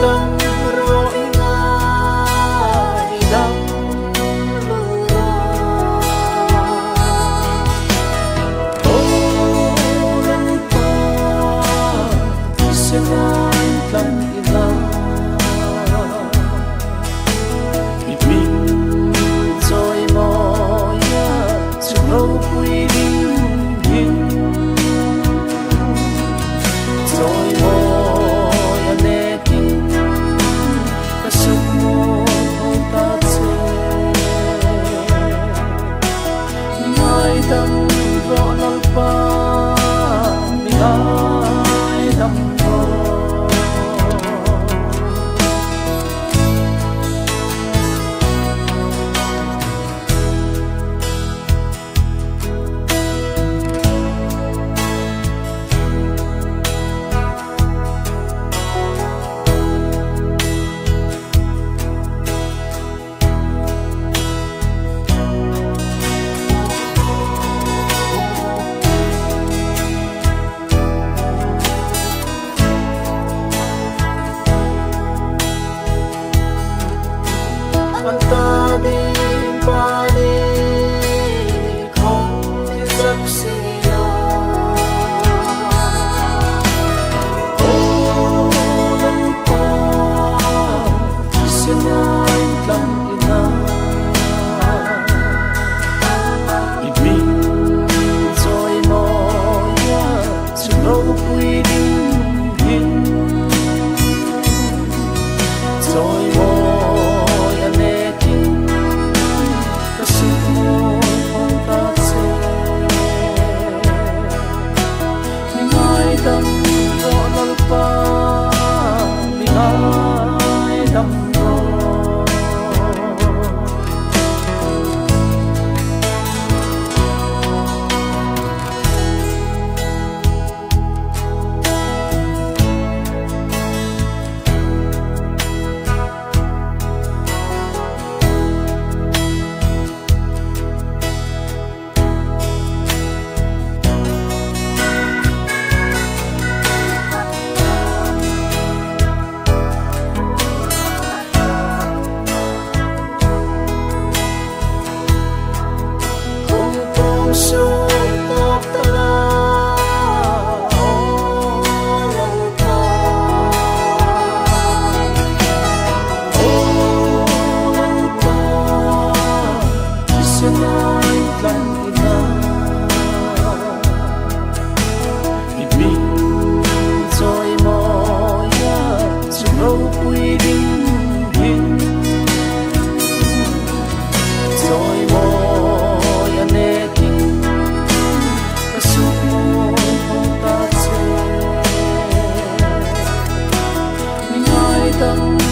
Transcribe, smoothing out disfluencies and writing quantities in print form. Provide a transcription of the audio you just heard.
ngaidam rawh ngaidam Lalpa senang lang ila ibig rồi mọi sự lâu quy định hình rồi mọi anh em ta sức một ta sẽ ngaidam rawh Lalpa ngaidam Anta din panik không giấc siêu Lalpa senang lang ina ibig rồi mọi sự lâu quy định hình rồi mọi anh em ta sức một ta sẽ ngaidam rawh Lalpa ngaidam quy định hình rồi mọi anh em ta sức một ta sẽ ngaidam